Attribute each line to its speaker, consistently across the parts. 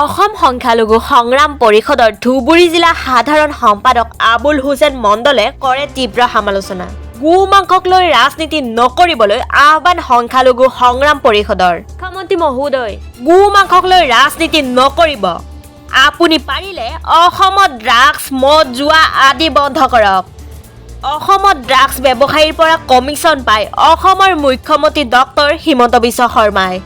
Speaker 1: অসম সংখ্যালঘু সংগ্ৰাম পৰিষদৰ ধুবুৰী জিলা সাধাৰণ সম্পাদক আবুল হুছেইন মণ্ডলে কৰে তীব্ৰ সমালোচনা। গো মাংসক লৈ ৰাজনীতি নকৰিবলৈ আহ্বান সংখ্যালঘু সংগ্ৰাম পৰিষদৰ। মুখ্যমন্ত্ৰী মহোদয়, গো মাংসক লৈ ৰাজনীতি নকৰিব। আপুনি পাৰিলে অসমত ড্ৰাগছ, মদ, জুৱা আদি বন্ধ কৰক। অসমত ড্ৰাগছ ব্যৱসায়ীৰ পৰা কমিশ্যন পায় অসমৰ মুখ্যমন্ত্ৰী ডক্টৰ হিমন্ত বিশ্ব শৰ্মাই।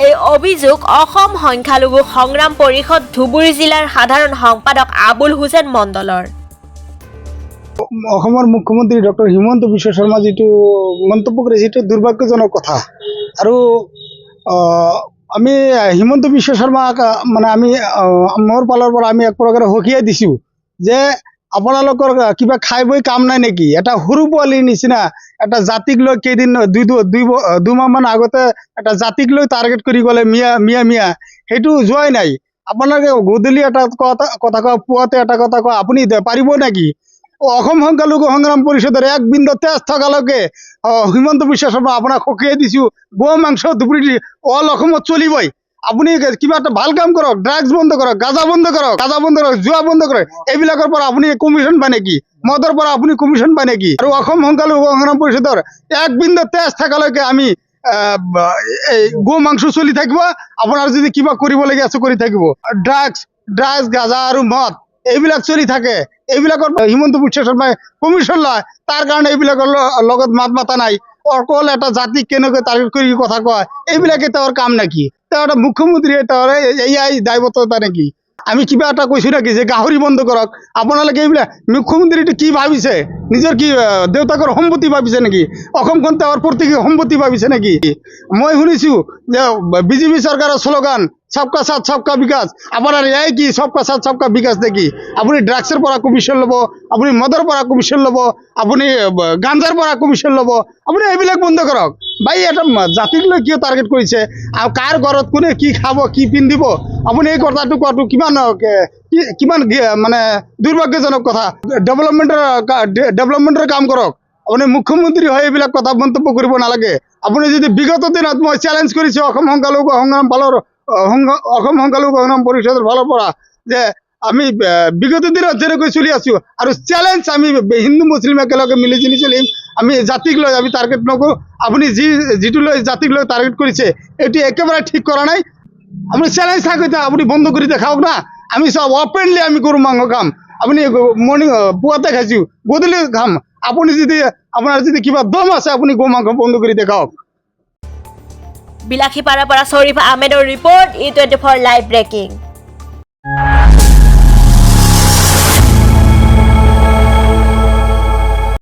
Speaker 1: এই অভিযোগ অসম সংখ্যালঘু সংগ্ৰাম পৰিষদ ধুবুৰী জিলাৰ সাধাৰণ সম্পাদক আবুল হুছেইন মণ্ডলৰ।
Speaker 2: অসমৰ মুখ্যমন্ত্ৰী ডক্টৰ হিমন্ত বিশ্ব শৰ্মা যিটো মন্তব্য কৰিছে সেইটো দুৰ্ভাগ্যজনক কথা। আৰু আমি হিমন্ত বিশ্ব শৰ্মাক মানে আমি মোৰ ফালৰ পৰা আমি এক প্ৰকাৰে সকীয়াই দিছোঁ যে আপোনালোকৰ কিবা খাই বৈ কাম নাই নেকি? এটা সৰু পোৱালীৰ নিচিনা এটা জাতিক লৈ কেইদিন দুমাহমান আগতে এটা জাতিক লৈ টাৰ্গেট কৰি গ'লে মিয়া সেইটো যোৱাই নাই। আপোনালোকে গধূলি এটা কথা কয়, পুৱাতে এটা কথা কয়, আপুনি পাৰিব নেকি? অসম সংখ্যালঘু সংগ্ৰাম পৰিষদৰ এক বিন্দু তেজ থকালৈকে হিমন্ত বিশ্ব শৰ্মা আপোনাক সকীয়াই দিছোঁ। গো মাংস ধুবুৰী অল অসমত চলিবই। আপুনি কিবা এটা ভাল কাম কৰক, ড্ৰাগছ বন্ধ কৰক, গাঁজা বন্ধ কৰক, জুৱা বন্ধ কৰক। এইবিলাকৰ পৰা আপুনি কমিশ্যন পায় নেকি? মদৰ পৰা আপুনি কমিশ্যন পায় নেকি? আৰু অসম সংখ্যালঘু সংগ্ৰাম পৰিষদৰ এক বিন্দু তেজ থকালৈকে আমি গো মাংস চলি থাকিব। আপোনাৰ যদি কিবা কৰিবলগীয়া আছে কৰি থাকিব। ড্ৰাগছ, গাঁজা আৰু মদ এইবিলাক চলি থাকে। এইবিলাকৰ হিমন্ত বিশ্ব শৰ্মাই কমিশ্যন লয়। তাৰ কাৰণে এইবিলাকৰ লগত মাত মাতা নাই। অকল এটা জাতিক কেনেকৈ টাৰ্গেট কৰি কথা কয়, এইবিলাকে তেওঁৰ কাম নেকি? তেওঁ এটা মুখ্যমন্ত্ৰীয়ে তেওঁৰ এয়াই দায়বদ্ধতা নেকি? আমি কিবা এটা কৈছোঁ নেকি যে গাহৰি বন্ধ কৰক? আপোনালোকে এইবিলাক মুখ্যমন্ত্ৰীটো কি ভাবিছে? নিজৰ কি দেউতাকৰ সম্পত্তি ভাবিছে নেকি? অসমখন তেওঁৰ প্ৰত্যেক সম্পত্তি ভাবিছে নেকি? মই শুনিছোঁ যে বিজেপি চৰকাৰৰ শ্লোগান সবকা সাথ সবকা বিকাশ। আপোনাৰ এয়াই কি সবকা সাথ সবকা বিকাশ নেকি? আপুনি ড্ৰাগছৰ পৰা কমিশ্যন ল'ব, আপুনি মদৰ পৰা কমিশ্যন ল'ব, আপুনি গাঞ্জাৰ পৰা কমিশ্যন ল'ব। আপুনি এইবিলাক বন্ধ কৰক। ভাই এটা জাতিক লৈ কিয় টাৰ্গেট কৰিছে? আৰু কাৰ ঘৰত কোনে কি খাব, কি পিন্ধিব? আপুনি এই কথাটো কোৱাটো কিমান মানে দুৰ্ভাগ্যজনক কথা। ডেভেলপমেণ্টৰ কাম কৰক। আপুনি মুখ্যমন্ত্ৰী হৈ এইবিলাক কথা মন্তব্য কৰিব নালাগে। আপুনি যদি বিগত দিনত মই চেলেঞ্জ কৰিছোঁ অসম সংখ্যালঘু সংগ্ৰাম পৰিষদৰ ফালৰ পৰা যে আমি বিগত দিনত যেনেকৈ চলি আছোঁ আৰু চেলেঞ্জ আমি হিন্দু মুছলিম একেলগে মিলি জুলি চলিম। আমি জাতিক লৈ আমি টাৰ্গেট নকৰোঁ। আপুনি যিটো লৈ জাতিক লৈ টাৰ্গেট কৰিছে এইটো একেবাৰে ঠিক কৰা নাই। আপুনি চেলেঞ্জ থাকোঁতে আপুনি বন্ধ কৰি দেখাওক না। আমি চব অপেনলি আমি গৰু মাংস খাম। আপুনি মৰ্ণিং পুৱাতে খাইছোঁ, গধূলি খাম। আপুনি যদি আপোনাৰ যদি কিবা দম আছে আপুনি গো মাংস বন্ধ কৰি দেখাওক।
Speaker 1: বিলাসীপাৰাৰ পৰা শ্বৰীফ আহমেদৰ ৰিপৰ্ট, E24 লাইভ ব্ৰেকিং।